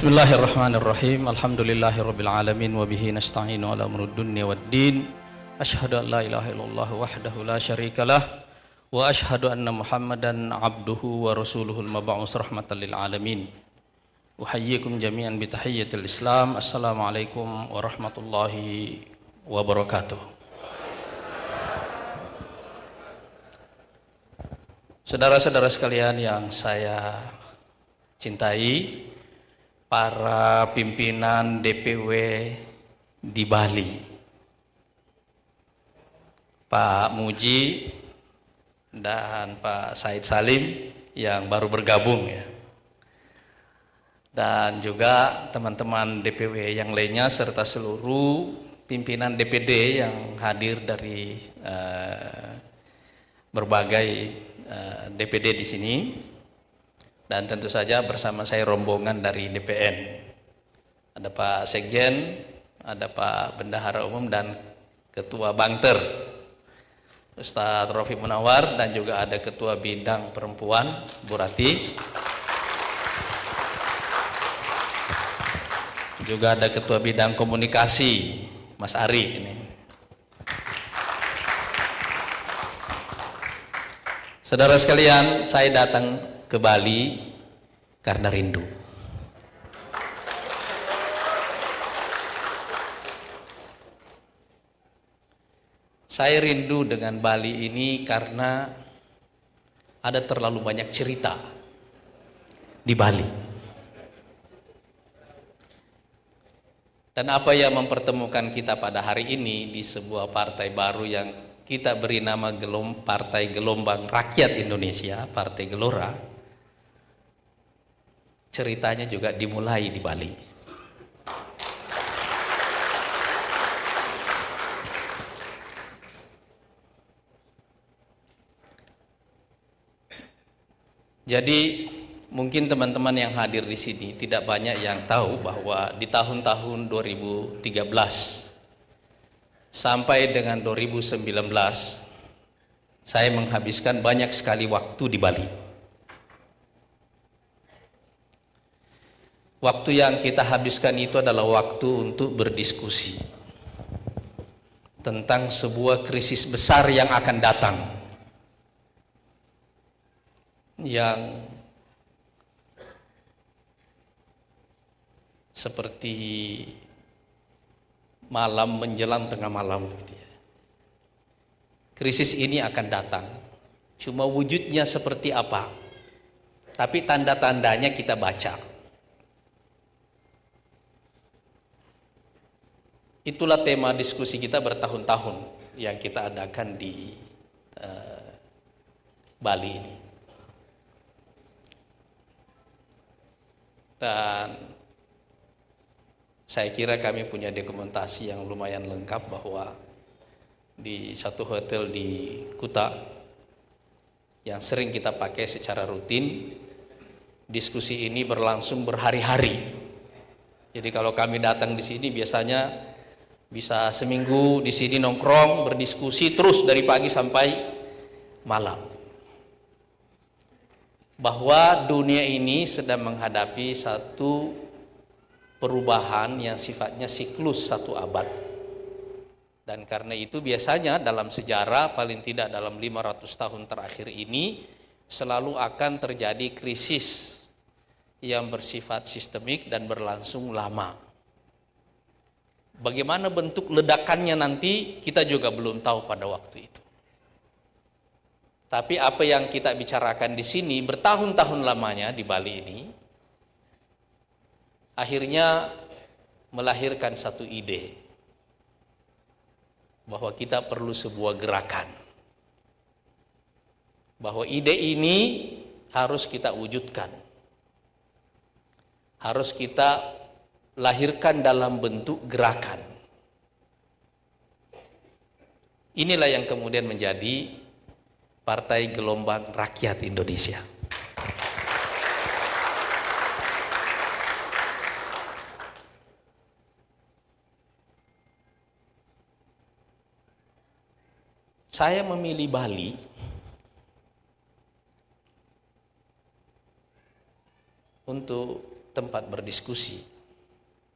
Bismillahirrahmanirrahim. Alhamdulillahirabbil alamin wa bihi nasta'inu ala umurud dunya waddin. Asyhadu an la ilaha illallah wahdahu la syarikalah wa asyhadu anna Muhammadan abduhu wa rasuluhul mab'us rahmatan lil alamin. Uhayyikum jami'an bi tahiyyatil Islam. Assalamualaikum warahmatullahi wabarakatuh. Saudara-saudara sekalian yang saya cintai, para pimpinan DPW di Bali, Pak Muji dan Pak Said Salim yang baru bergabung ya, dan juga teman-teman DPW yang lainnya serta seluruh pimpinan DPD yang hadir dari berbagai DPD di sini. Dan tentu saja bersama saya rombongan dari DPN. Ada Pak Sekjen, ada Pak Bendahara Umum dan Ketua Bangter, Ustadz Rofi Munawar, dan juga ada Ketua Bidang Perempuan, Bu Rati. Juga ada Ketua Bidang Komunikasi, Mas Ari ini. Saudara sekalian, saya datang ke Bali karena rindu. Saya rindu dengan Bali ini karena ada terlalu banyak cerita di Bali. Dan apa yang mempertemukan kita pada hari ini di sebuah partai baru yang kita beri nama Partai Gelombang Rakyat Indonesia, Partai Gelora, ceritanya juga dimulai di Bali. Jadi mungkin teman-teman yang hadir di sini tidak banyak yang tahu bahwa di tahun-tahun 2013 sampai dengan 2019 saya menghabiskan banyak sekali waktu di Bali. Waktu yang kita habiskan itu adalah waktu untuk berdiskusi tentang sebuah krisis besar yang akan datang, yang seperti malam menjelang tengah malam gitu ya. Krisis ini akan datang, cuma wujudnya seperti apa, tapi tanda-tandanya kita baca. Itulah tema diskusi kita bertahun-tahun yang kita adakan di Bali ini. Dan saya kira kami punya dokumentasi yang lumayan lengkap bahwa di satu hotel di Kuta yang sering kita pakai secara rutin, diskusi ini berlangsung berhari-hari. Jadi kalau kami datang di sini biasanya bisa seminggu di sini nongkrong, berdiskusi terus dari pagi sampai malam. Bahwa dunia ini sedang menghadapi satu perubahan yang sifatnya siklus satu abad. Dan karena itu biasanya dalam sejarah paling tidak dalam 500 tahun terakhir ini selalu akan terjadi krisis yang bersifat sistemik dan berlangsung lama. Bagaimana bentuk ledakannya nanti kita juga belum tahu pada waktu itu. Tapi apa yang kita bicarakan di sini bertahun-tahun lamanya di Bali ini akhirnya melahirkan satu ide bahwa kita perlu sebuah gerakan. Bahwa ide ini harus kita wujudkan. Harus kita lahirkan dalam bentuk gerakan. Inilah yang kemudian menjadi Partai Gelombang Rakyat Indonesia. Saya memilih Bali untuk tempat berdiskusi.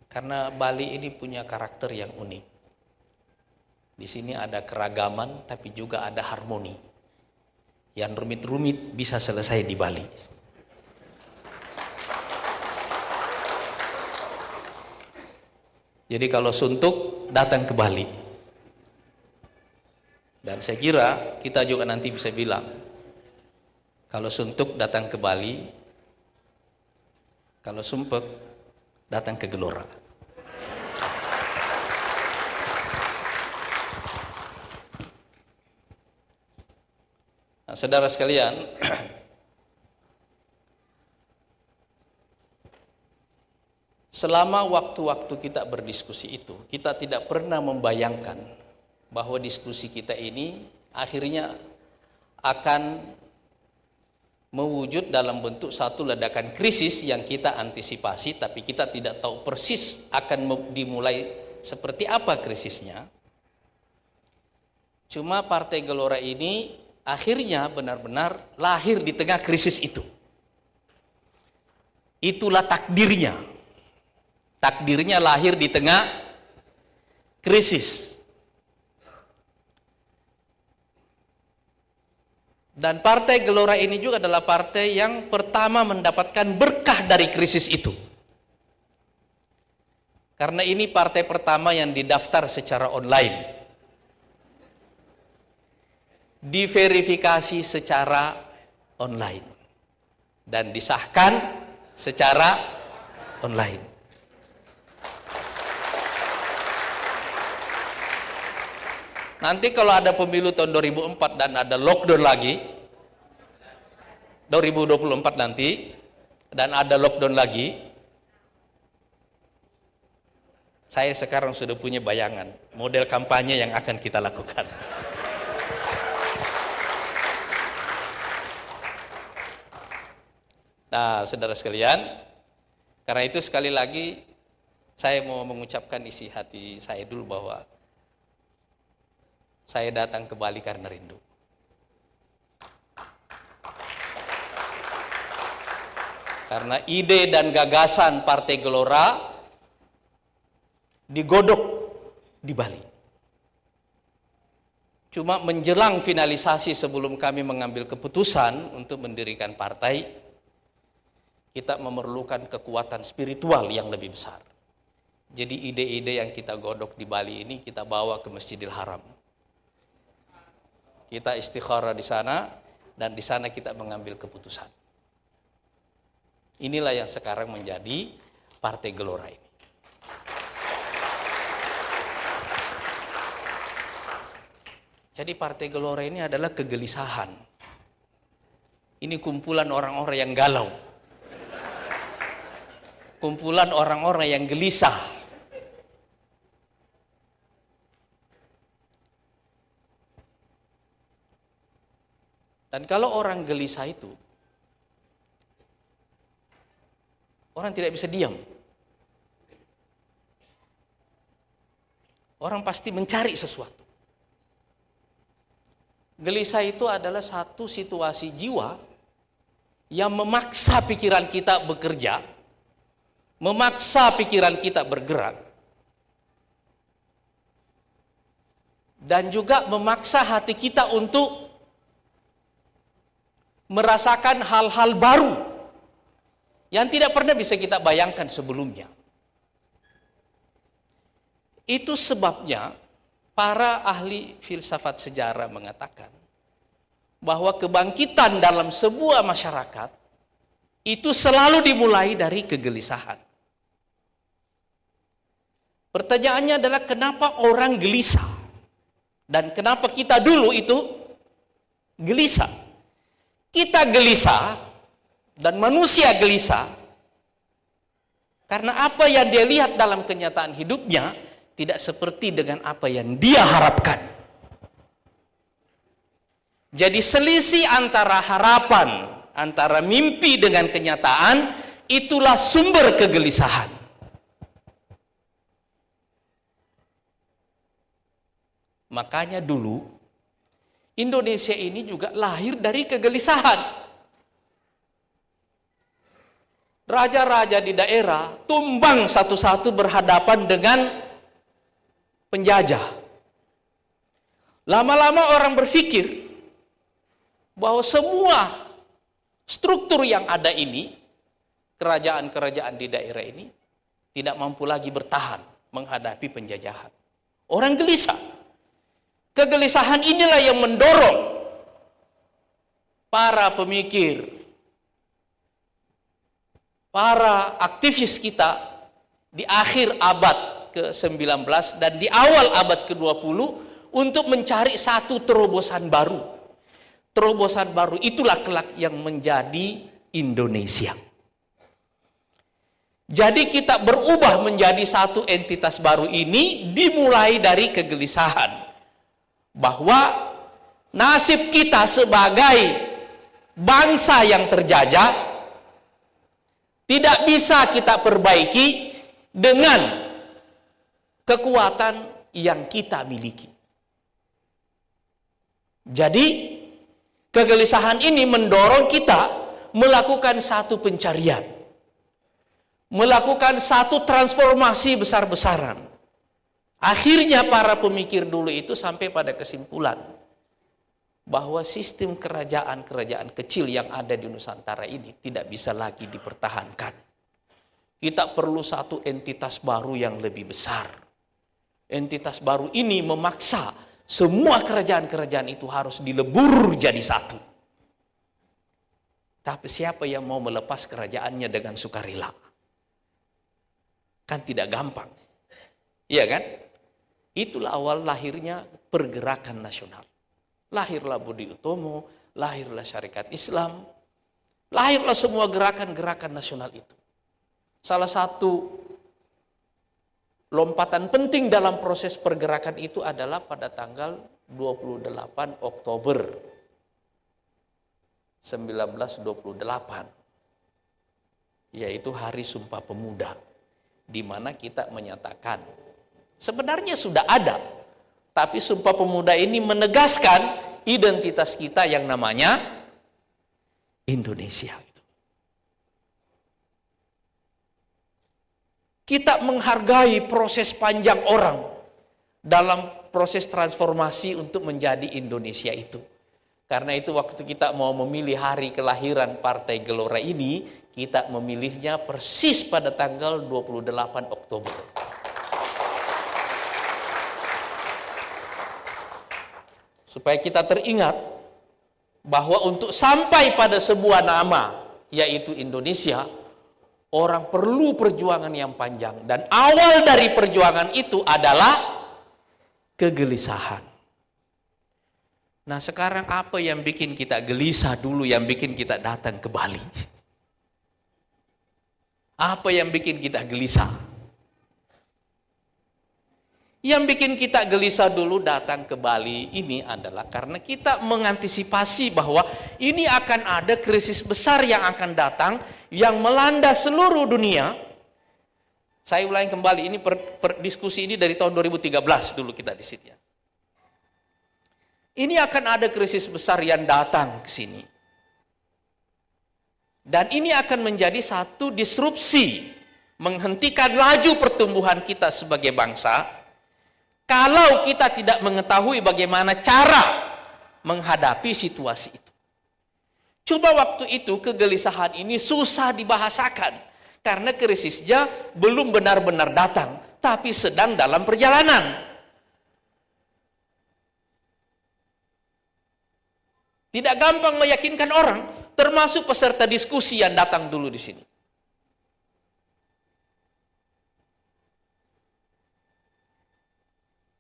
Karena Bali ini punya karakter yang unik. Di sini ada keragaman tapi juga ada harmoni. Yang rumit-rumit bisa selesai di Bali. Jadi kalau suntuk, datang ke Bali. Dan saya kira kita juga nanti bisa bilang, kalau suntuk datang ke Bali, kalau sumpek datang ke Gelora. Nah, saudara sekalian, selama waktu-waktu kita berdiskusi itu, kita tidak pernah membayangkan bahwa diskusi kita ini akhirnya akan mewujud dalam bentuk satu ledakan krisis yang kita antisipasi, tapi kita tidak tahu persis akan dimulai seperti apa krisisnya. Cuma Partai Gelora ini akhirnya benar-benar lahir di tengah krisis itu. Itulah takdirnya. Takdirnya lahir di tengah krisis. Dan Partai Gelora ini juga adalah partai yang pertama mendapatkan berkah dari krisis itu. Karena ini partai pertama yang didaftar secara online. Diverifikasi secara online. Dan disahkan secara online. Nanti kalau ada pemilu tahun 2004 dan ada lockdown lagi, 2024 nanti, dan ada lockdown lagi, saya sekarang sudah punya bayangan model kampanye yang akan kita lakukan. Nah, saudara sekalian, karena itu sekali lagi saya mau mengucapkan isi hati saya dulu bahwa saya datang ke Bali karena rindu. Karena ide dan gagasan Partai Gelora digodok di Bali. Cuma menjelang finalisasi sebelum kami mengambil keputusan untuk mendirikan partai, kita memerlukan kekuatan spiritual yang lebih besar. Jadi ide-ide yang kita godok di Bali ini kita bawa ke Masjidil Haram. Kita istikharah di sana, dan di sana kita mengambil keputusan. Inilah yang sekarang menjadi Partai Gelora ini. Jadi Partai Gelora ini adalah kegelisahan. Ini kumpulan orang-orang yang galau. Kumpulan orang-orang yang gelisah. Dan kalau orang gelisah itu, orang tidak bisa diam. Orang pasti mencari sesuatu. Gelisah itu adalah satu situasi jiwa yang memaksa pikiran kita bekerja, memaksa pikiran kita bergerak, dan juga memaksa hati kita untuk merasakan hal-hal baru yang tidak pernah bisa kita bayangkan sebelumnya. Itu sebabnya para ahli filsafat sejarah mengatakan bahwa kebangkitan dalam sebuah masyarakat itu selalu dimulai dari kegelisahan. Pertanyaannya adalah kenapa orang gelisah? Dan kenapa kita dulu itu gelisah? Kita gelisah dan manusia gelisah karena apa yang dia lihat dalam kenyataan hidupnya tidak seperti dengan apa yang dia harapkan. Jadi selisih antara harapan, antara mimpi dengan kenyataan, itulah sumber kegelisahan. Makanya dulu Indonesia ini juga lahir dari kegelisahan. raja-raja di daerah tumbang satu-satu berhadapan dengan penjajah. Lama-lama orang berpikir bahwa semua struktur yang ada ini, kerajaan-kerajaan di daerah ini, tidak mampu lagi bertahan menghadapi penjajahan. Orang gelisah. Kegelisahan inilah yang mendorong para pemikir, para aktivis kita di akhir abad ke-19 dan di awal abad ke-20 untuk mencari satu terobosan baru. Terobosan baru itulah kelak yang menjadi Indonesia. Jadi kita berubah menjadi satu entitas baru ini dimulai dari kegelisahan bahwa nasib kita sebagai bangsa yang terjajah tidak bisa kita perbaiki dengan kekuatan yang kita miliki. Jadi kegelisahan ini mendorong kita melakukan satu pencarian, melakukan satu transformasi besar-besaran. Akhirnya para pemikir dulu itu sampai pada kesimpulan bahwa sistem kerajaan-kerajaan kecil yang ada di Nusantara ini tidak bisa lagi dipertahankan. Kita perlu satu entitas baru yang lebih besar. Entitas baru ini memaksa semua kerajaan-kerajaan itu harus dilebur jadi satu. Tapi siapa yang mau melepas kerajaannya dengan sukarela? Kan tidak gampang. Iya kan? Itulah awal lahirnya pergerakan nasional. Lahirlah Budi Utomo, lahirlah Syarikat Islam, lahirlah semua gerakan-gerakan nasional itu. Salah satu lompatan penting dalam proses pergerakan itu adalah pada tanggal 28 Oktober 1928, yaitu Hari Sumpah Pemuda, di mana kita menyatakan sebenarnya sudah ada, tapi Sumpah Pemuda ini menegaskan identitas kita yang namanya Indonesia. Kita menghargai proses panjang orang dalam proses transformasi untuk menjadi Indonesia itu. Karena itu waktu kita mau memilih hari kelahiran Partai Gelora ini, kita memilihnya persis pada tanggal 28 Oktober. Supaya kita teringat bahwa untuk sampai pada sebuah nama, yaitu Indonesia, orang perlu perjuangan yang panjang. Dan awal dari perjuangan itu adalah kegelisahan. Nah sekarang apa yang bikin kita gelisah dulu, yang bikin kita datang ke Bali? Apa yang bikin kita gelisah? Yang bikin kita gelisah dulu datang ke Bali ini adalah karena kita mengantisipasi bahwa ini akan ada krisis besar yang akan datang, yang melanda seluruh dunia. Saya ulangi kembali, ini diskusi ini dari tahun 2013 dulu kita di sini. Ini akan ada krisis besar yang datang ke sini. Dan ini akan menjadi satu disrupsi, menghentikan laju pertumbuhan kita sebagai bangsa, kalau kita tidak mengetahui bagaimana cara menghadapi situasi itu. Coba waktu itu kegelisahan ini susah dibahasakan, karena krisisnya belum benar-benar datang, tapi sedang dalam perjalanan. Tidak gampang meyakinkan orang, termasuk peserta diskusi yang datang dulu di sini.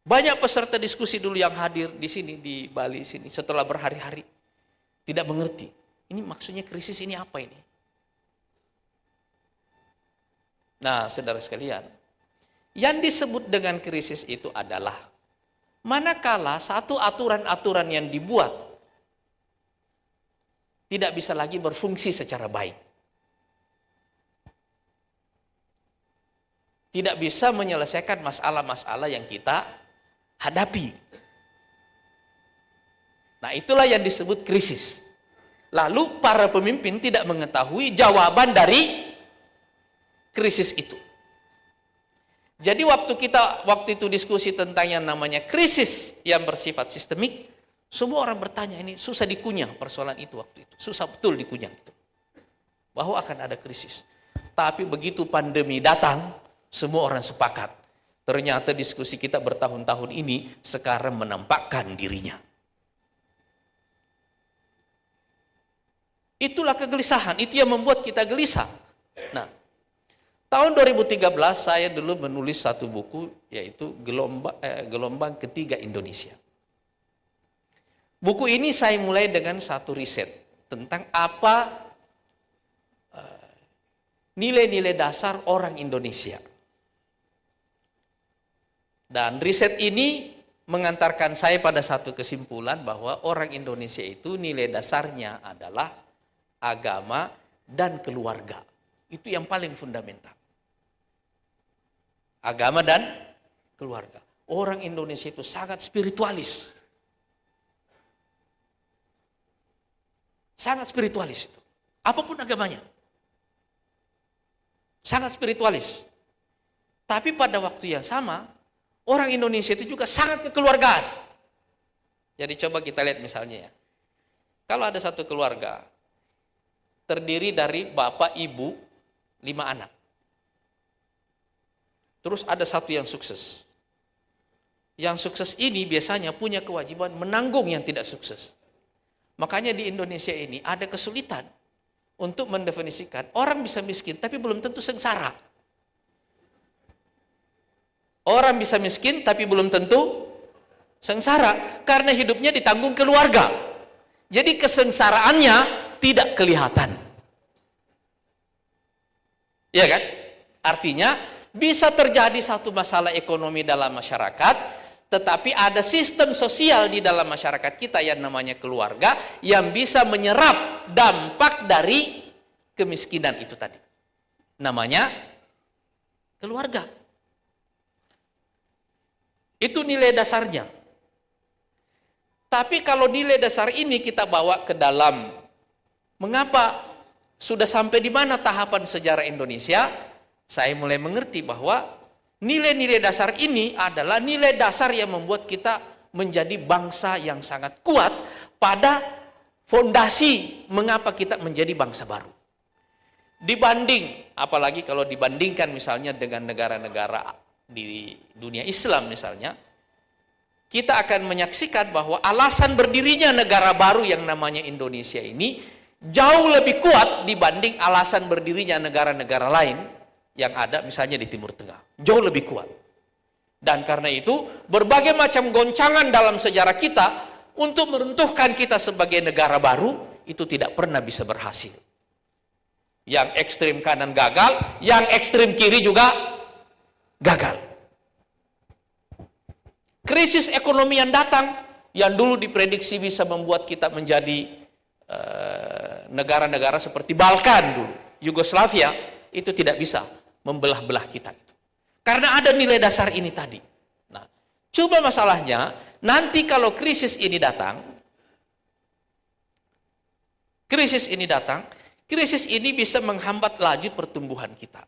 Banyak peserta diskusi dulu yang hadir di sini, di Bali sini, setelah berhari-hari tidak mengerti. Ini maksudnya krisis ini apa ini? Nah, saudara sekalian, yang disebut dengan krisis itu adalah manakala satu aturan-aturan yang dibuat tidak bisa lagi berfungsi secara baik. Tidak bisa menyelesaikan masalah-masalah yang kita hadapi. Nah, itulah yang disebut krisis. Lalu para pemimpin tidak mengetahui jawaban dari krisis itu. Jadi waktu itu diskusi tentang yang namanya krisis yang bersifat sistemik, semua orang bertanya, ini susah dikunyah persoalan itu waktu itu. Susah betul dikunyah itu. Bahwa akan ada krisis. Tapi begitu pandemi datang, semua orang sepakat. Ternyata diskusi kita bertahun-tahun ini sekarang menampakkan dirinya. Itulah kegelisahan, itu yang membuat kita gelisah. Nah, tahun 2013 saya dulu menulis satu buku, yaitu Gelombang Ketiga Indonesia. Buku ini saya mulai dengan satu riset tentang apa nilai-nilai dasar orang Indonesia. Dan riset ini mengantarkan saya pada satu kesimpulan bahwa orang Indonesia itu nilai dasarnya adalah agama dan keluarga. Itu yang paling fundamental. Agama dan keluarga. Orang Indonesia itu sangat spiritualis. Sangat spiritualis itu. Apapun agamanya. Sangat spiritualis. Tapi pada waktu yang sama, orang Indonesia itu juga sangat kekeluargaan. Jadi coba kita lihat misalnya ya. Kalau ada satu keluarga, terdiri dari bapak, ibu, 5 anak. Terus ada satu yang sukses. Yang sukses ini biasanya punya kewajiban menanggung yang tidak sukses. Makanya di Indonesia ini ada kesulitan untuk mendefinisikan orang bisa miskin tapi belum tentu sengsara. Orang bisa miskin tapi belum tentu sengsara karena hidupnya ditanggung keluarga. Jadi kesengsaraannya tidak kelihatan. Ya kan? Artinya bisa terjadi satu masalah ekonomi dalam masyarakat, tetapi ada sistem sosial di dalam masyarakat kita yang namanya keluarga yang bisa menyerap dampak dari kemiskinan itu tadi. Namanya keluarga. Itu nilai dasarnya. Tapi kalau nilai dasar ini kita bawa ke dalam, mengapa sudah sampai di mana tahapan sejarah Indonesia, saya mulai mengerti bahwa nilai-nilai dasar ini adalah nilai dasar yang membuat kita menjadi bangsa yang sangat kuat pada fondasi mengapa kita menjadi bangsa baru. Dibanding, apalagi kalau dibandingkan misalnya dengan negara-negara di dunia Islam misalnya, kita akan menyaksikan bahwa alasan berdirinya negara baru yang namanya Indonesia ini jauh lebih kuat dibanding alasan berdirinya negara-negara lain yang ada misalnya di Timur Tengah. Jauh lebih kuat. Dan karena itu berbagai macam goncangan dalam sejarah kita untuk meruntuhkan kita sebagai negara baru itu tidak pernah bisa berhasil. Yang ekstrem kanan gagal, yang ekstrem kiri juga gagal. Krisis ekonomi yang datang, yang dulu diprediksi bisa membuat kita menjadi negara-negara seperti Balkan dulu, Yugoslavia, itu tidak bisa membelah-belah kita itu. Karena ada nilai dasar ini tadi. Nah, coba masalahnya, nanti kalau krisis ini datang, krisis ini bisa menghambat laju pertumbuhan kita.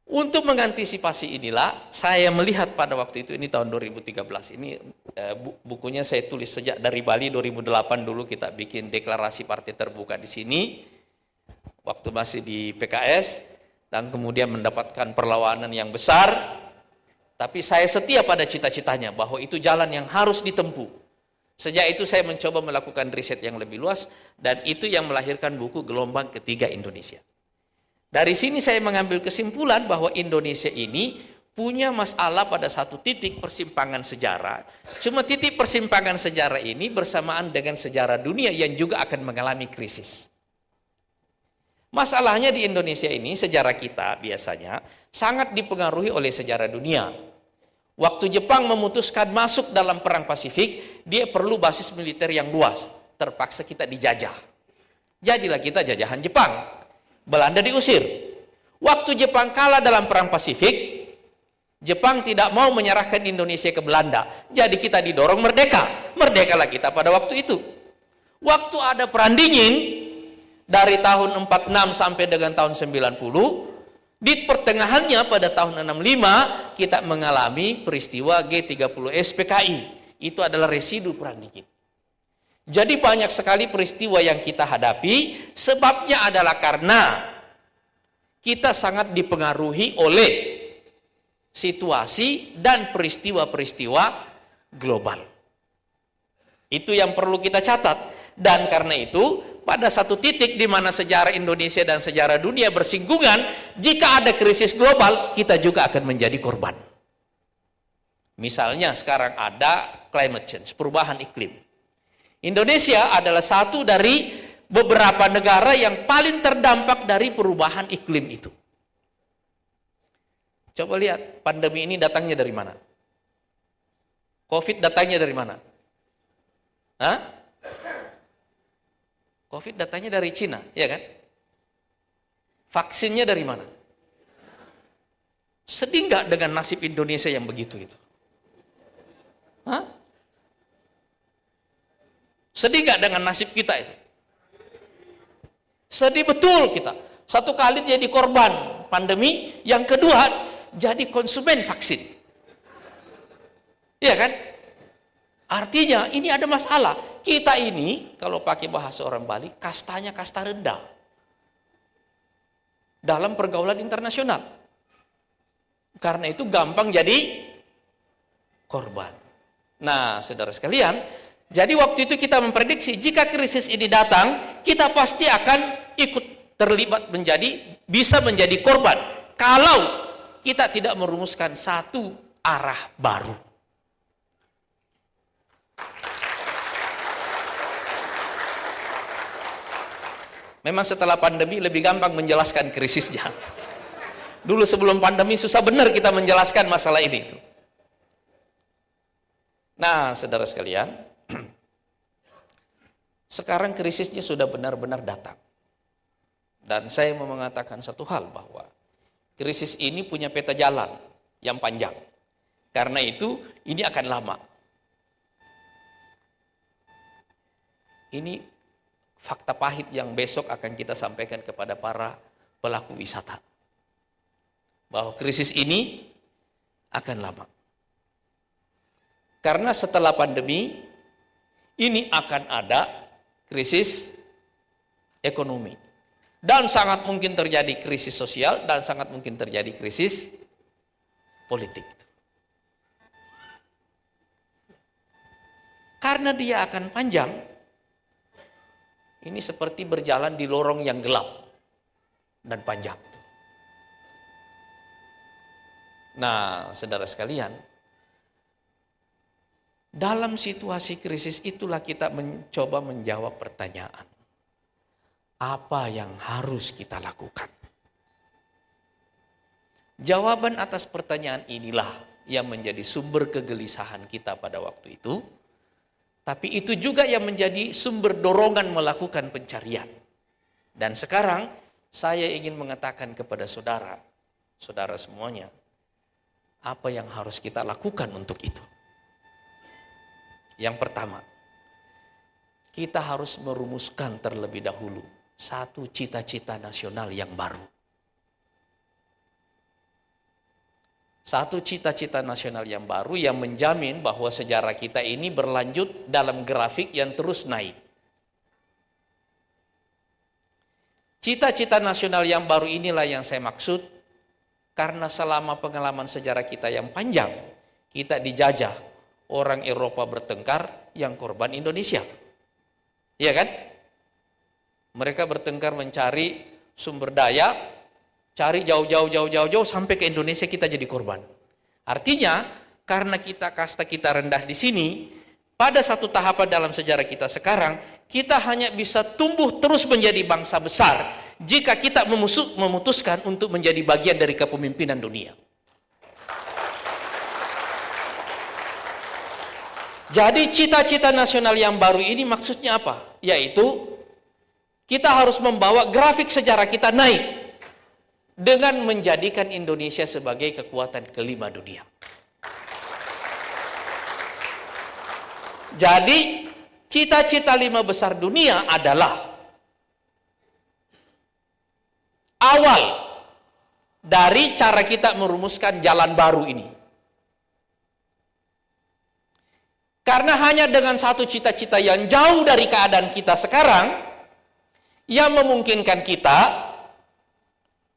Untuk mengantisipasi inilah, saya melihat pada waktu itu, ini tahun 2013, ini bukunya saya tulis sejak dari Bali 2008 dulu kita bikin deklarasi partai terbuka di sini, waktu masih di PKS, dan kemudian mendapatkan perlawanan yang besar, tapi saya setia pada cita-citanya, bahwa itu jalan yang harus ditempuh. Sejak itu saya mencoba melakukan riset yang lebih luas, dan itu yang melahirkan buku Gelombang Ketiga Indonesia. Dari sini saya mengambil kesimpulan bahwa Indonesia ini punya masalah pada satu titik persimpangan sejarah. Cuma titik persimpangan sejarah ini bersamaan dengan sejarah dunia yang juga akan mengalami krisis. Masalahnya di Indonesia ini, sejarah kita biasanya sangat dipengaruhi oleh sejarah dunia. Waktu Jepang memutuskan masuk dalam perang Pasifik, dia perlu basis militer yang luas. Terpaksa kita dijajah. Jadilah kita jajahan Jepang. Belanda diusir. Waktu Jepang kalah dalam perang Pasifik, Jepang tidak mau menyerahkan Indonesia ke Belanda. Jadi kita didorong merdeka. Merdekalah kita pada waktu itu. Waktu ada perang dingin, dari tahun 46 sampai dengan tahun 90. Di pertengahannya pada tahun 65 kita mengalami peristiwa G30S PKI. Itu adalah residu perang dingin. Jadi banyak sekali peristiwa yang kita hadapi, sebabnya adalah karena kita sangat dipengaruhi oleh situasi dan peristiwa-peristiwa global. Itu yang perlu kita catat. Dan karena itu, pada satu titik di mana sejarah Indonesia dan sejarah dunia bersinggungan, jika ada krisis global, kita juga akan menjadi korban. Misalnya sekarang ada climate change, perubahan iklim. Indonesia adalah satu dari beberapa negara yang paling terdampak dari perubahan iklim itu. Coba lihat, pandemi ini datangnya dari mana? COVID datangnya dari mana? Hah? COVID datangnya dari Cina, ya kan? Vaksinnya dari mana? Sedih nggak dengan nasib Indonesia yang begitu itu? Hah? Sedih nggak dengan nasib kita itu? Sedih betul kita. Satu kali jadi korban pandemi, yang kedua jadi konsumen vaksin. Iya kan? Artinya ini ada masalah. Kita ini, kalau pakai bahasa orang Bali, kastanya kasta rendah dalam pergaulan internasional. Karena itu gampang jadi korban. Nah, saudara sekalian, jadi waktu itu kita memprediksi jika krisis ini datang, kita pasti akan ikut terlibat bisa menjadi korban kalau kita tidak merumuskan satu arah baru. Memang setelah pandemi lebih gampang menjelaskan krisisnya. Dulu sebelum pandemi susah benar kita menjelaskan masalah ini itu. Nah, saudara sekalian, sekarang krisisnya sudah benar-benar datang. Dan saya mau mengatakan satu hal, bahwa krisis ini punya peta jalan yang panjang. Karena itu, ini akan lama. Ini fakta pahit yang besok akan kita sampaikan kepada para pelaku wisata. Bahwa krisis ini akan lama. Karena setelah pandemi, ini akan ada krisis ekonomi. Dan sangat mungkin terjadi krisis sosial, dan sangat mungkin terjadi krisis politik. Karena dia akan panjang, ini seperti berjalan di lorong yang gelap dan panjang. Nah, saudara sekalian, dalam situasi krisis itulah kita mencoba menjawab pertanyaan. Apa yang harus kita lakukan? Jawaban atas pertanyaan inilah yang menjadi sumber kegelisahan kita pada waktu itu. Tapi itu juga yang menjadi sumber dorongan melakukan pencarian. Dan sekarang saya ingin mengatakan kepada saudara semuanya, apa yang harus kita lakukan untuk itu? Yang pertama, kita harus merumuskan terlebih dahulu satu cita-cita nasional yang baru. Satu cita-cita nasional yang baru yang menjamin bahwa sejarah kita ini berlanjut dalam grafik yang terus naik. Cita-cita nasional yang baru inilah yang saya maksud, karena selama pengalaman sejarah kita yang panjang, kita dijajah, orang Eropa bertengkar, yang korban Indonesia. Iya kan? Mereka bertengkar mencari sumber daya, cari jauh-jauh sampai ke Indonesia, kita jadi korban. Artinya, karena kasta kita rendah di sini, pada satu tahapan dalam sejarah kita sekarang, kita hanya bisa tumbuh terus menjadi bangsa besar jika kita memutuskan untuk menjadi bagian dari kepemimpinan dunia. Jadi cita-cita nasional yang baru ini maksudnya apa? Yaitu kita harus membawa grafik sejarah kita naik dengan menjadikan Indonesia sebagai kekuatan kelima dunia. Jadi cita-cita 5 besar dunia adalah awal dari cara kita merumuskan jalan baru ini. Karena hanya dengan satu cita-cita yang jauh dari keadaan kita sekarang, yang memungkinkan kita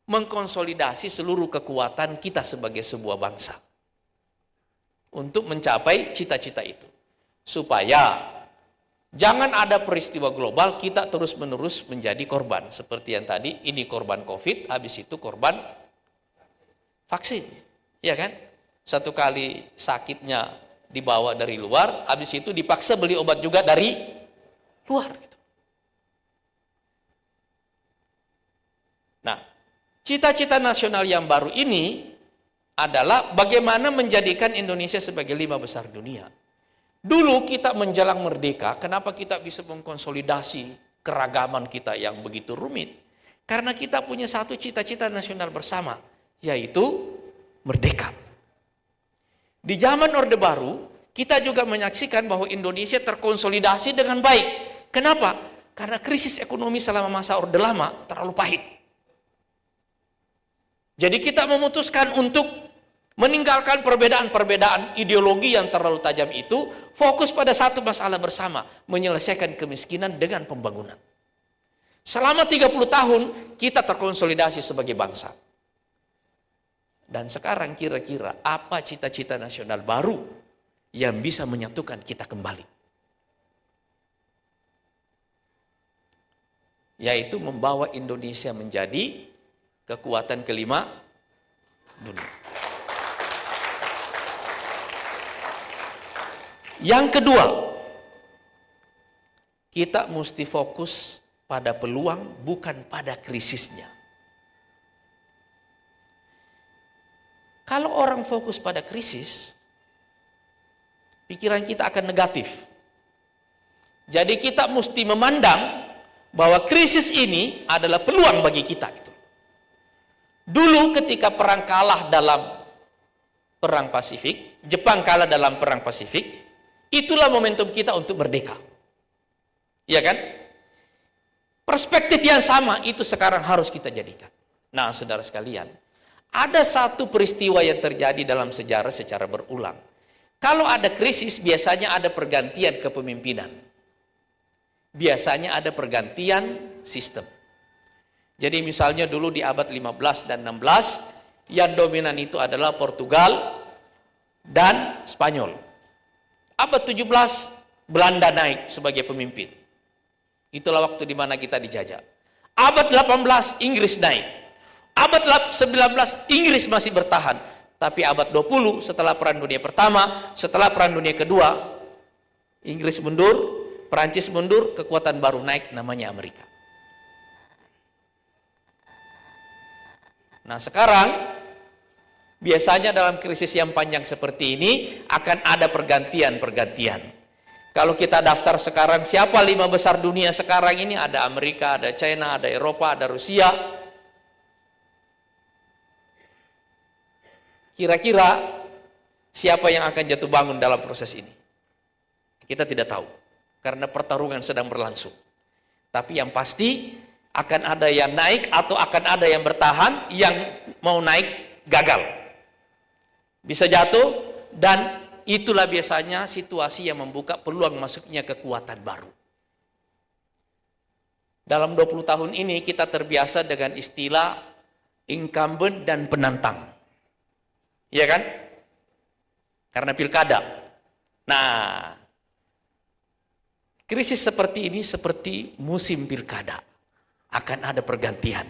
mengkonsolidasi seluruh kekuatan kita sebagai sebuah bangsa. Untuk mencapai cita-cita itu. Supaya jangan ada peristiwa global, kita terus-menerus menjadi korban. Seperti yang tadi, ini korban COVID, habis itu korban vaksin. Ya kan? Satu kali sakitnya dibawa dari luar, habis itu dipaksa beli obat juga dari luar. Gitu. Nah, cita-cita nasional yang baru ini adalah bagaimana menjadikan Indonesia sebagai 5 besar dunia. Dulu kita menjelang merdeka, kenapa kita bisa mengkonsolidasi keragaman kita yang begitu rumit? Karena kita punya satu cita-cita nasional bersama, yaitu merdeka. Di zaman Orde Baru, kita juga menyaksikan bahwa Indonesia terkonsolidasi dengan baik. Kenapa? Karena krisis ekonomi selama masa Orde Lama terlalu pahit. Jadi kita memutuskan untuk meninggalkan perbedaan-perbedaan ideologi yang terlalu tajam itu, fokus pada satu masalah bersama, menyelesaikan kemiskinan dengan pembangunan. Selama 30 tahun, kita terkonsolidasi sebagai bangsa. Dan sekarang kira-kira apa cita-cita nasional baru yang bisa menyatukan kita kembali? Yaitu membawa Indonesia menjadi kekuatan kelima dunia. Yang kedua, kita mesti fokus pada peluang bukan pada krisisnya. Kalau orang fokus pada krisis, pikiran kita akan negatif. Jadi kita mesti memandang bahwa krisis ini adalah peluang bagi kita. Dulu ketika perang kalah dalam perang Pasifik, Jepang kalah dalam perang Pasifik, itulah momentum kita untuk merdeka. Iya kan? Perspektif yang sama itu sekarang harus kita jadikan. Nah, saudara sekalian, ada satu peristiwa yang terjadi dalam sejarah secara berulang. Kalau ada krisis, biasanya ada pergantian kepemimpinan. Biasanya ada pergantian sistem. Jadi misalnya dulu di abad 15 dan 16, yang dominan itu adalah Portugal dan Spanyol. Abad 17, Belanda naik sebagai pemimpin. Itulah waktu di mana kita dijajah. Abad 18, Inggris naik. Abad 19, Inggris masih bertahan. Tapi abad 20, setelah Perang Dunia Pertama, setelah Perang Dunia Kedua, Inggris mundur, Perancis mundur, kekuatan baru naik, namanya Amerika. Nah sekarang, biasanya dalam krisis yang panjang seperti ini, akan ada pergantian-pergantian. Kalau kita daftar sekarang, siapa 5 besar dunia sekarang ini? Ada Amerika, ada China, ada Eropa, ada Rusia. Kira-kira siapa yang akan jatuh bangun dalam proses ini? Kita tidak tahu, karena pertarungan sedang berlangsung. Tapi yang pasti akan ada yang naik atau akan ada yang bertahan, yang mau naik gagal. Bisa jatuh, dan itulah biasanya situasi yang membuka peluang masuknya kekuatan baru. Dalam 20 tahun ini kita terbiasa dengan istilah incumbent dan penantang. Iya kan? Karena pilkada. Nah, krisis seperti ini seperti musim pilkada. Akan ada pergantian.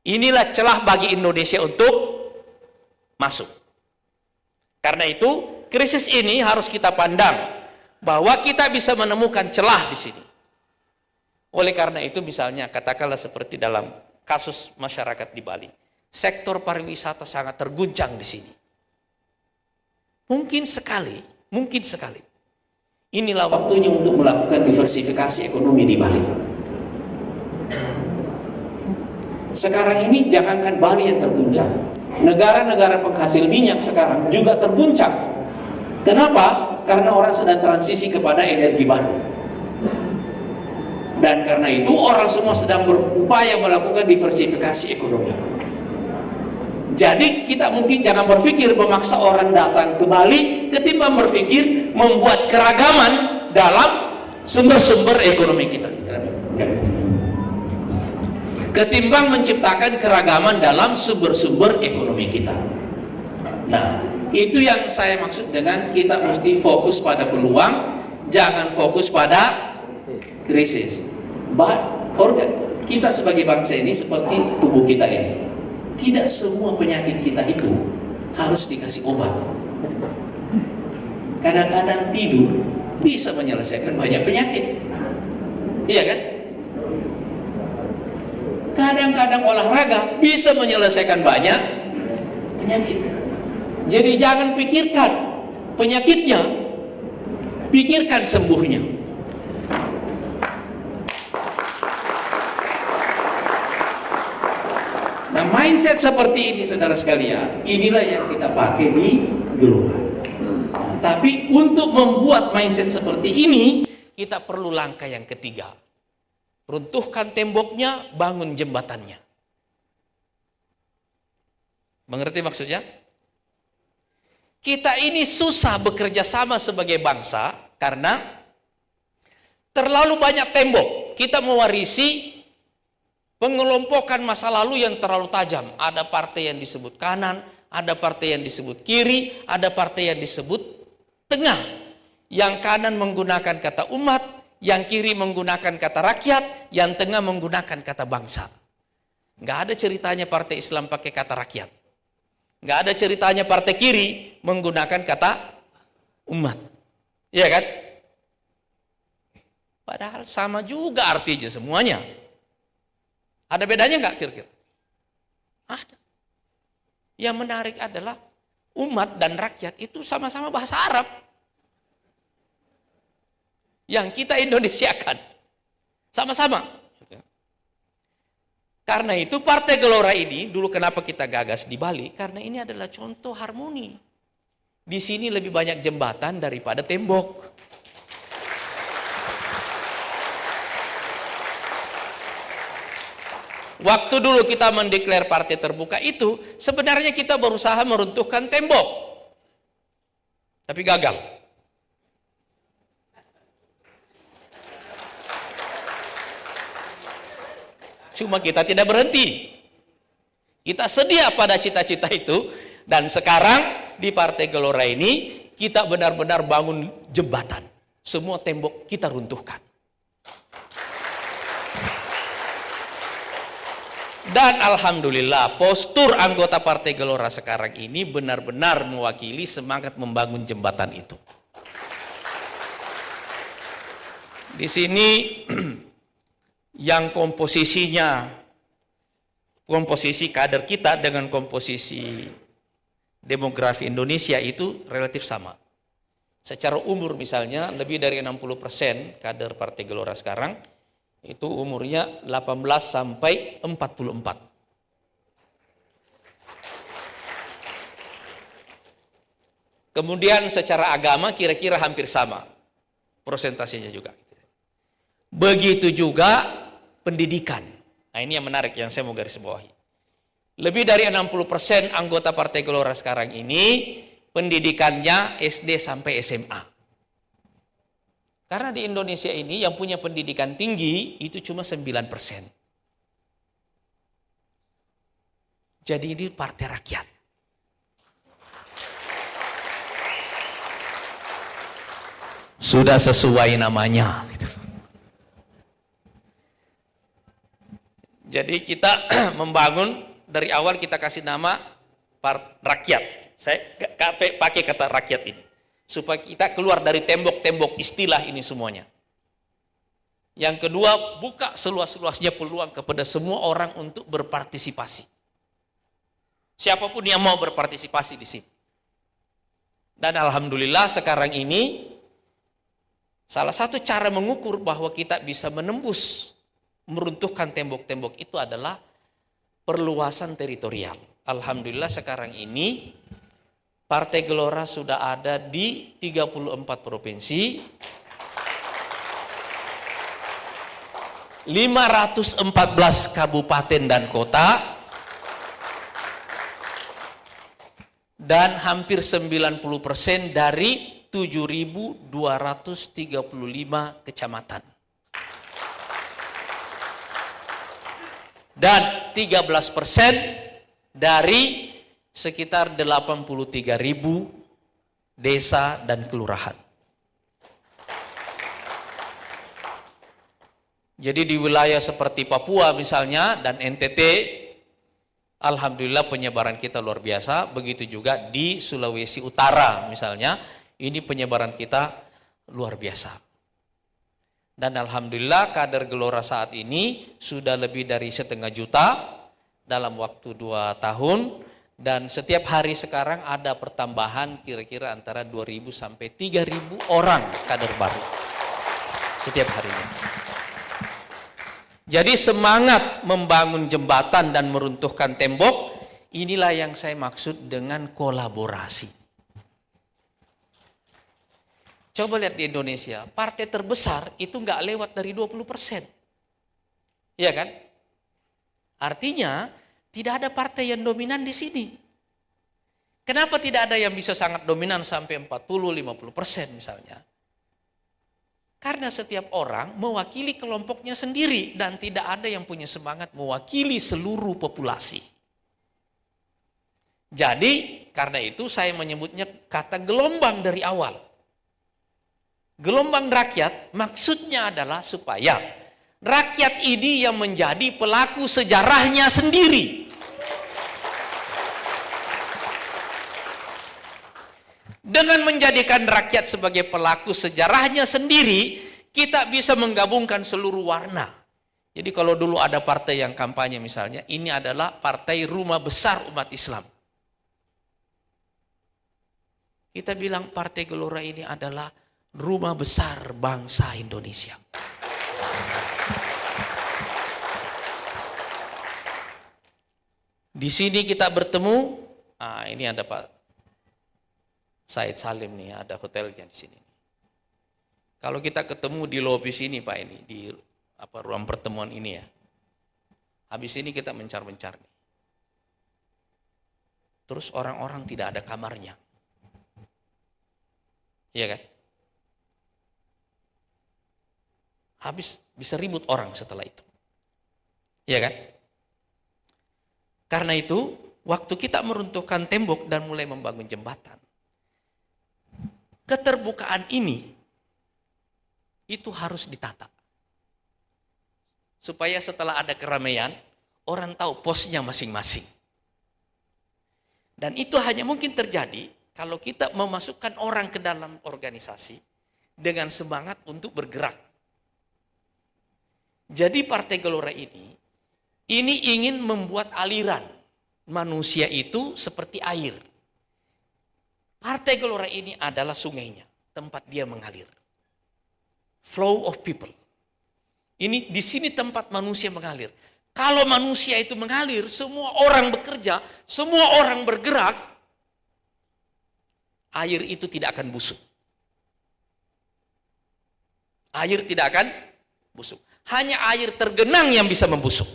Inilah celah bagi Indonesia untuk masuk. Karena itu, krisis ini harus kita pandang bahwa kita bisa menemukan celah di sini. Oleh karena itu, misalnya katakanlah seperti dalam kasus masyarakat di Bali. Sektor pariwisata sangat terguncang di sini. Mungkin sekali. Inilah waktunya untuk melakukan diversifikasi ekonomi di Bali. Sekarang ini jangankan Bali yang terguncang. Negara-negara penghasil minyak sekarang juga terguncang. Kenapa? Karena orang sedang transisi kepada energi baru. Dan karena itu orang semua sedang berupaya melakukan diversifikasi ekonomi. Jadi kita mungkin jangan berpikir memaksa orang datang ke Bali, ketimbang berpikir membuat keragaman dalam sumber-sumber ekonomi kita. Ketimbang menciptakan keragaman dalam sumber-sumber ekonomi kita. Nah, itu yang saya maksud dengan kita mesti fokus pada peluang, jangan fokus pada krisis. Kita sebagai bangsa ini seperti tubuh kita ini. Tidak semua penyakit kita itu harus dikasih obat. Kadang-kadang tidur bisa menyelesaikan banyak penyakit. Iya kan? Kadang-kadang olahraga bisa menyelesaikan banyak penyakit. Jadi jangan pikirkan penyakitnya, pikirkan sembuhnya. Nah, mindset seperti ini saudara sekalian, inilah yang kita pakai di Gelora. Tapi untuk membuat mindset seperti ini, kita perlu langkah yang ketiga. Runtuhkan temboknya, bangun jembatannya. Mengerti maksudnya? Kita ini susah bekerja sama sebagai bangsa karena terlalu banyak tembok. Kita mewarisi pengelompokan masa lalu yang terlalu tajam. Ada partai yang disebut kanan, ada partai yang disebut kiri, ada partai yang disebut tengah. Yang kanan menggunakan kata umat, yang kiri menggunakan kata rakyat, yang tengah menggunakan kata bangsa. Nggak ada ceritanya partai Islam pakai kata rakyat. Nggak ada ceritanya partai kiri menggunakan kata umat. Iya kan? Padahal sama juga artinya semuanya. Ada bedanya nggak kira-kira? Ada. Yang menarik adalah umat dan rakyat itu sama-sama bahasa Arab. Yang kita Indonesiakan. Sama-sama. Karena itu Partai Gelora ini, dulu kenapa kita gagas di Bali? Karena ini adalah contoh harmoni. Di sini lebih banyak jembatan daripada tembok. Waktu dulu kita mendeklar partai terbuka itu, sebenarnya kita berusaha meruntuhkan tembok. Tapi gagal. Cuma kita tidak berhenti. Kita sedia pada cita-cita itu, dan sekarang di Partai Gelora ini kita benar-benar bangun jembatan. Semua tembok kita runtuhkan. Dan alhamdulillah postur anggota Partai Gelora sekarang ini benar-benar mewakili semangat membangun jembatan itu. Di sini yang komposisi kader kita dengan komposisi demografi Indonesia itu relatif sama. Secara umur misalnya lebih dari 60% kader Partai Gelora sekarang itu umurnya 18 sampai 44. Kemudian secara agama kira-kira hampir sama prosentasenya juga. Begitu juga pendidikan. Nah, ini yang menarik yang saya mau garis bawahi. Lebih dari 60% anggota Partai Gelora sekarang ini pendidikannya SD sampai SMA. Karena di Indonesia ini yang punya pendidikan tinggi itu cuma 9%. Jadi ini partai rakyat. Sudah sesuai namanya. Jadi kita membangun dari awal kita kasih nama rakyat. Saya pakai kata rakyat ini. Supaya kita keluar dari tembok-tembok istilah ini semuanya. Yang kedua, buka seluas-luasnya peluang kepada semua orang untuk berpartisipasi. Siapapun yang mau berpartisipasi di sini. Dan alhamdulillah sekarang ini, salah satu cara mengukur bahwa kita bisa menembus, meruntuhkan tembok-tembok itu adalah perluasan teritorial. Alhamdulillah sekarang ini, Partai Gelora sudah ada di 34 provinsi 514 kabupaten dan kota, dan hampir 90% dari 7.235 kecamatan. Dan 13% dari sekitar 83.000 desa dan kelurahan. Jadi di wilayah seperti Papua misalnya dan NTT, alhamdulillah penyebaran kita luar biasa. Begitu juga di Sulawesi Utara misalnya, ini penyebaran kita luar biasa. Dan alhamdulillah kader Gelora saat ini sudah lebih dari 1,5 juta dalam waktu 2 tahun. Dan setiap hari sekarang ada pertambahan kira-kira antara 2.000 sampai 3.000 orang kader baru setiap harinya. Jadi semangat membangun jembatan dan meruntuhkan tembok, inilah yang saya maksud dengan kolaborasi. Coba lihat di Indonesia, partai terbesar itu nggak lewat dari 20%. Iya kan? Artinya tidak ada partai yang dominan di sini. Kenapa tidak ada yang bisa sangat dominan sampai 40-50% misalnya? Karena setiap orang mewakili kelompoknya sendiri dan tidak ada yang punya semangat mewakili seluruh populasi. Jadi karena itu saya menyebutnya kata gelombang dari awal. Gelombang rakyat maksudnya adalah supaya rakyat ini yang menjadi pelaku sejarahnya sendiri. Dengan menjadikan rakyat sebagai pelaku sejarahnya sendiri, kita bisa menggabungkan seluruh warna. Jadi kalau dulu ada partai yang kampanye misalnya, ini adalah partai rumah besar umat Islam. Kita bilang partai Gelora ini adalah rumah besar bangsa Indonesia. Di sini kita bertemu, ini ada Pak Said Salim nih, ada hotelnya di sini. Kalau kita ketemu di lobi sini Pak ini, di ruang pertemuan ini ya. Habis ini kita mencar-mencar nih. Terus orang-orang tidak ada kamarnya. Iya kan? Habis bisa ribut orang setelah itu. Iya kan? Karena itu, waktu kita meruntuhkan tembok dan mulai membangun jembatan, keterbukaan ini itu harus ditata. Supaya setelah ada keramaian, orang tahu posnya masing-masing. Dan itu hanya mungkin terjadi kalau kita memasukkan orang ke dalam organisasi dengan semangat untuk bergerak. Jadi Partai Gelora ini ingin membuat aliran manusia itu seperti air. Partai Gelora ini adalah sungainya, tempat dia mengalir. Flow of people. Ini di sini tempat manusia mengalir. Kalau manusia itu mengalir, semua orang bekerja, semua orang bergerak, air itu tidak akan busuk. Air tidak akan busuk. Hanya air tergenang yang bisa membusuk.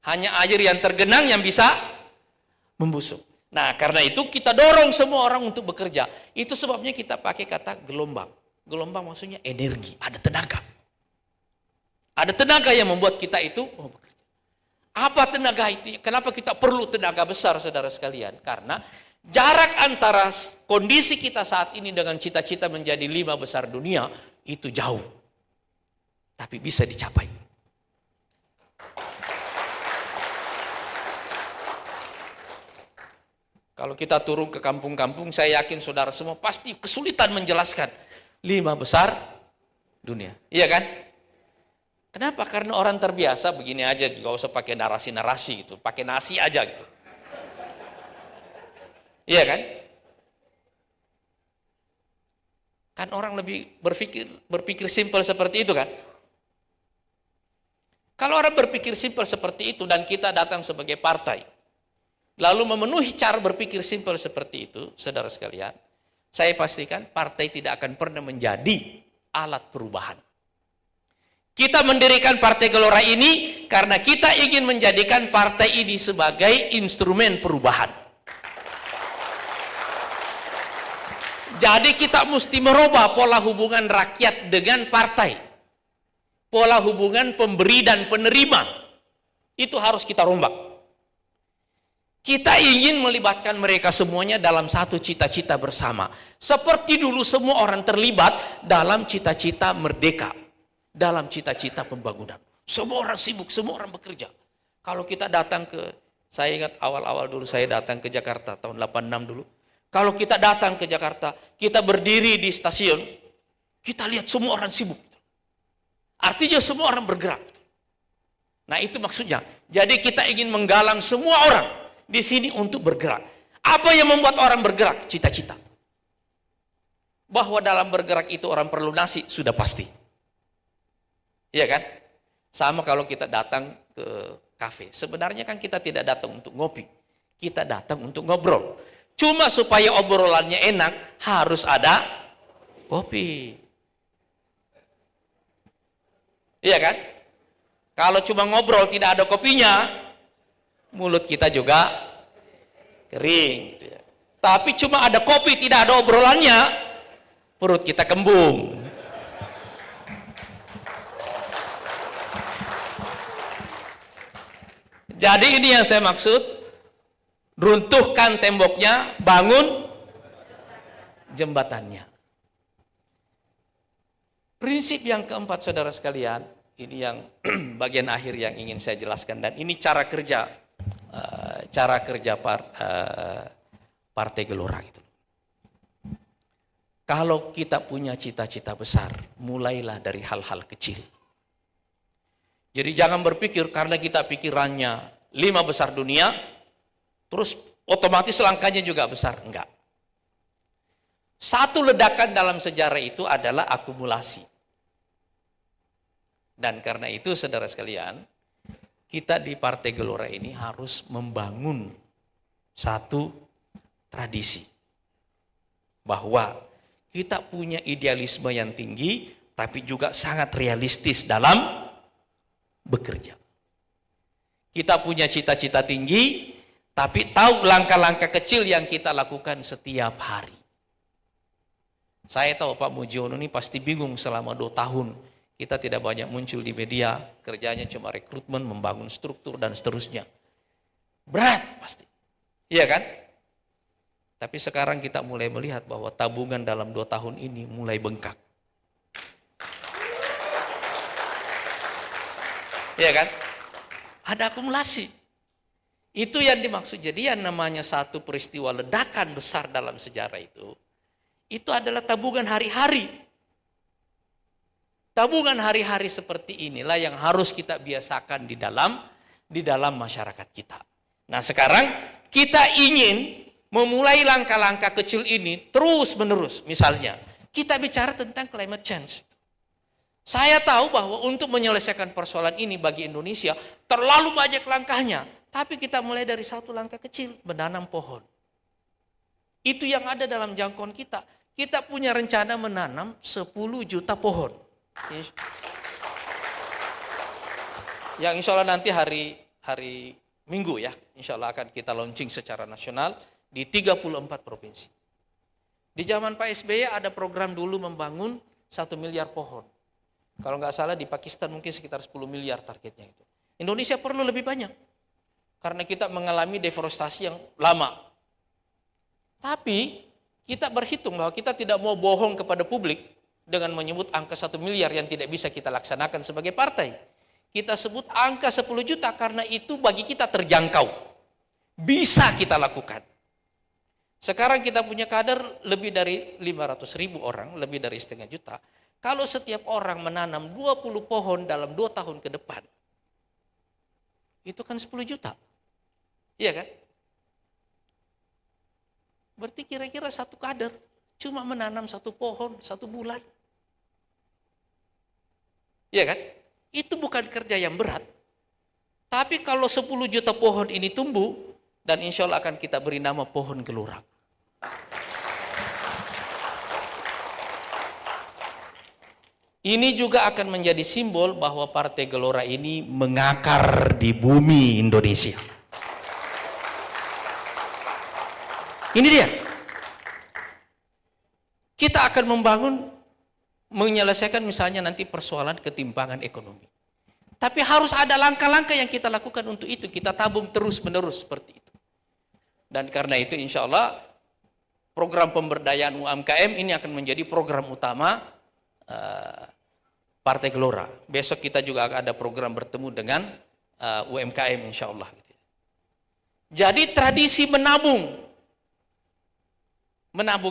Hanya air yang tergenang yang bisa membusuk. Nah, karena itu kita dorong semua orang untuk bekerja. Itu sebabnya kita pakai kata gelombang. Gelombang maksudnya energi, ada tenaga. Ada tenaga yang membuat kita itu mau bekerja. Apa tenaga itu? Kenapa kita perlu tenaga besar, saudara sekalian? Karena jarak antara kondisi kita saat ini dengan cita-cita menjadi 5 besar dunia, itu jauh. Tapi bisa dicapai. Kalau kita turun ke kampung-kampung, saya yakin saudara semua pasti kesulitan menjelaskan 5 besar dunia. Iya kan? Kenapa? Karena orang terbiasa begini aja, gak usah pakai narasi-narasi gitu, pakai nasi aja gitu. Iya kan? Kan orang lebih berpikir simpel seperti itu kan? Kalau orang berpikir simpel seperti itu dan kita datang sebagai partai, lalu memenuhi cara berpikir simpel seperti itu, saudara sekalian, saya pastikan partai tidak akan pernah menjadi alat perubahan. Kita mendirikan Partai Gelora ini karena kita ingin menjadikan partai ini sebagai instrumen perubahan. Jadi kita mesti merubah pola hubungan rakyat dengan partai. Pola hubungan pemberi dan penerima. Itu harus kita rombak. Kita ingin melibatkan mereka semuanya dalam satu cita-cita bersama. Seperti dulu semua orang terlibat dalam cita-cita merdeka. Dalam cita-cita pembangunan. Semua orang sibuk, semua orang bekerja. Kalau kita datang saya ingat awal-awal dulu saya datang ke Jakarta tahun 86 dulu. Kalau kita datang ke Jakarta, kita berdiri di stasiun, kita lihat semua orang sibuk. Artinya semua orang bergerak. Nah itu maksudnya. Jadi kita ingin menggalang semua orang di sini untuk bergerak. Apa yang membuat orang bergerak? Cita-cita. Bahwa dalam bergerak itu orang perlu nasi, sudah pasti. Iya kan? Sama kalau kita datang ke kafe. Sebenarnya kan kita tidak datang untuk ngopi. Kita datang untuk ngobrol. Cuma supaya obrolannya enak, harus ada kopi. Iya kan? Kalau cuma ngobrol tidak ada kopinya, mulut kita juga kering. Gitu ya. Tapi cuma ada kopi tidak ada obrolannya, perut kita kembung. Jadi ini yang saya maksud, runtuhkan temboknya, bangun jembatannya. Prinsip yang keempat saudara sekalian, ini yang bagian akhir yang ingin saya jelaskan, dan ini cara kerja Partai Gelora itu. Kalau kita punya cita-cita besar, mulailah dari hal-hal kecil. Jadi jangan berpikir karena kita pikirannya 5 besar dunia, terus otomatis langkahnya juga besar. Enggak. Satu ledakan dalam sejarah itu adalah akumulasi. Dan karena itu saudara sekalian, kita di Partai Gelora ini harus membangun satu tradisi. Bahwa kita punya idealisme yang tinggi, tapi juga sangat realistis dalam bekerja. Kita punya cita-cita tinggi, tapi tahu langkah-langkah kecil yang kita lakukan setiap hari. Saya tahu Pak Mujiono ini pasti bingung selama 2 tahun. Kita tidak banyak muncul di media, kerjanya cuma rekrutmen, membangun struktur dan seterusnya. Berat pasti. Iya kan? Tapi sekarang kita mulai melihat bahwa tabungan dalam 2 tahun ini mulai bengkak. Iya kan? Ada akumulasi. Itu yang dimaksud. Jadi yang namanya satu peristiwa ledakan besar dalam sejarah itu adalah tabungan hari-hari. Tabungan hari-hari seperti inilah yang harus kita biasakan di dalam masyarakat kita. Nah sekarang kita ingin memulai langkah-langkah kecil ini terus menerus. Misalnya kita bicara tentang climate change. Saya tahu bahwa untuk menyelesaikan persoalan ini bagi Indonesia terlalu banyak langkahnya. Tapi kita mulai dari satu langkah kecil, menanam pohon. Itu yang ada dalam jangkauan kita. Kita punya rencana menanam 10 juta pohon. Yang insya Allah nanti hari Minggu ya, insya Allah akan kita launching secara nasional di 34 provinsi. Di zaman Pak SBY ada program dulu membangun 1 miliar pohon. Kalau nggak salah di Pakistan mungkin sekitar 10 miliar targetnya itu. Indonesia perlu lebih banyak. Karena kita mengalami deforestasi yang lama. Tapi kita berhitung bahwa kita tidak mau bohong kepada publik dengan menyebut angka 1 miliar yang tidak bisa kita laksanakan sebagai partai. Kita sebut angka 10 juta karena itu bagi kita terjangkau. Bisa kita lakukan. Sekarang kita punya kader lebih dari 500.000 orang, lebih dari 1,5 juta. Kalau setiap orang menanam 20 pohon dalam 2 tahun ke depan, itu kan 10 juta. Iya kan? Berarti kira-kira satu kader cuma menanam 1 pohon 1 bulan. Iya kan? Itu bukan kerja yang berat. Tapi kalau 10 juta pohon ini tumbuh, dan insya Allah akan kita beri nama pohon gelora. Ini juga akan menjadi simbol bahwa Partai Gelora ini mengakar di bumi Indonesia. Ini dia. Kita akan menyelesaikan misalnya nanti persoalan ketimpangan ekonomi. Tapi harus ada langkah-langkah yang kita lakukan untuk itu. Kita tabung terus-menerus seperti itu. Dan karena itu insya Allah program pemberdayaan UMKM ini akan menjadi program utama Partai Gelora. Besok kita juga akan ada program bertemu dengan UMKM insya Allah. Jadi tradisi menabung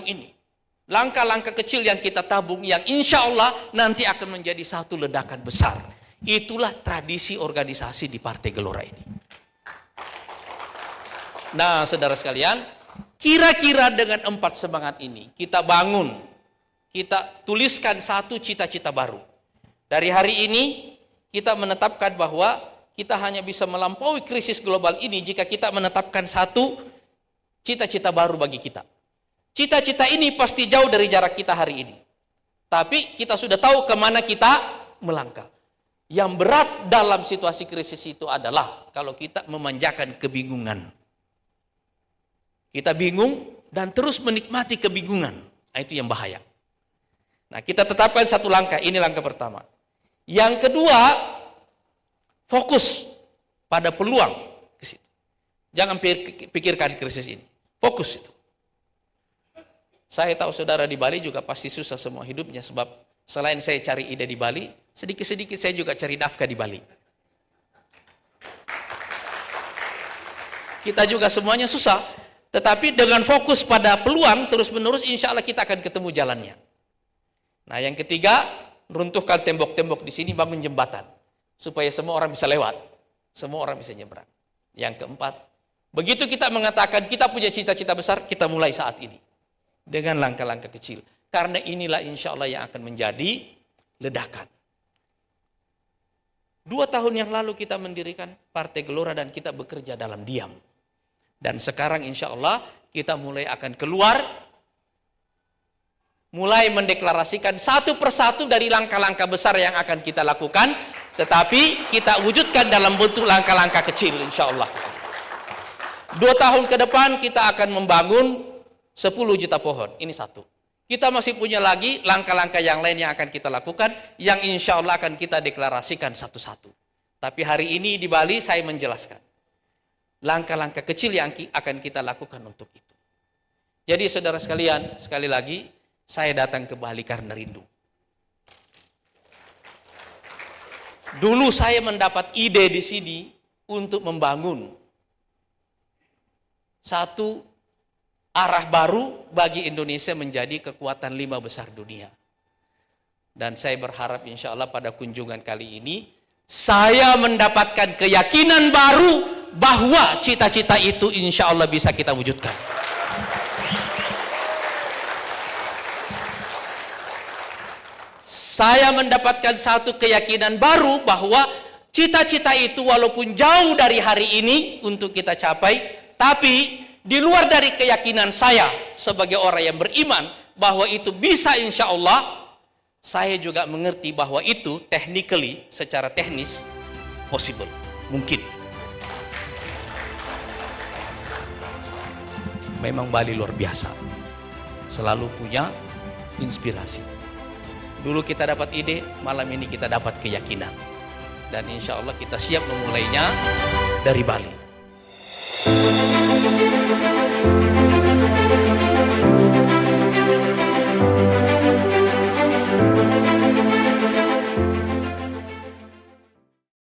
ini, langkah-langkah kecil yang kita tabung yang insya Allah nanti akan menjadi satu ledakan besar. Itulah tradisi organisasi di Partai Gelora ini. Nah, saudara sekalian, kira-kira dengan 4 semangat ini kita bangun, kita tuliskan satu cita-cita baru. Dari hari ini kita menetapkan bahwa kita hanya bisa melampaui krisis global ini jika kita menetapkan satu cita-cita baru bagi kita. Cita-cita ini pasti jauh dari jarak kita hari ini. Tapi kita sudah tahu kemana kita melangkah. Yang berat dalam situasi krisis itu adalah kalau kita memanjakan kebingungan. Kita bingung dan terus menikmati kebingungan. Nah, itu yang bahaya. Nah, kita tetapkan satu langkah. Ini langkah pertama. Yang kedua, fokus pada peluang. Jangan pikirkan krisis ini. Fokus itu. Saya tahu saudara di Bali juga pasti susah semua hidupnya. Sebab selain saya cari ide di Bali, sedikit-sedikit saya juga cari nafkah di Bali. Kita juga semuanya susah. Tetapi dengan fokus pada peluang, terus-menerus insya Allah kita akan ketemu jalannya. Nah, yang ketiga, runtuhkan tembok-tembok di sini, bangun jembatan supaya semua orang bisa lewat, semua orang bisa nyebrang. Yang keempat, begitu kita mengatakan kita punya cita-cita besar, kita mulai saat ini dengan langkah-langkah kecil, karena inilah insya Allah yang akan menjadi ledakan. 2 tahun yang lalu kita mendirikan Partai Gelora dan kita bekerja dalam diam, dan sekarang insya Allah kita mulai akan keluar, mulai mendeklarasikan satu persatu dari langkah-langkah besar yang akan kita lakukan, tetapi kita wujudkan dalam bentuk langkah-langkah kecil insya Allah. 2 tahun ke depan kita akan membangun 10 juta pohon, ini satu. Kita masih punya lagi langkah-langkah yang lain yang akan kita lakukan, yang insya Allah akan kita deklarasikan satu-satu. Tapi hari ini di Bali saya menjelaskan langkah-langkah kecil yang akan kita lakukan untuk itu. Jadi saudara sekalian, sekali lagi, saya datang ke Bali karena rindu. Dulu saya mendapat ide di sini untuk membangun satu arah baru bagi Indonesia menjadi kekuatan 5 besar dunia. Dan saya berharap insya Allah pada kunjungan kali ini, saya mendapatkan keyakinan baru bahwa cita-cita itu insya Allah bisa kita wujudkan. Saya mendapatkan satu keyakinan baru bahwa cita-cita itu walaupun jauh dari hari ini untuk kita capai, tapi di luar dari keyakinan saya sebagai orang yang beriman bahwa itu bisa insya Allah, saya juga mengerti bahwa itu technically, secara teknis possible, mungkin. Memang Bali luar biasa, selalu punya inspirasi. Dulu kita dapat ide, malam ini kita dapat keyakinan. Dan insya Allah kita siap memulainya dari Bali.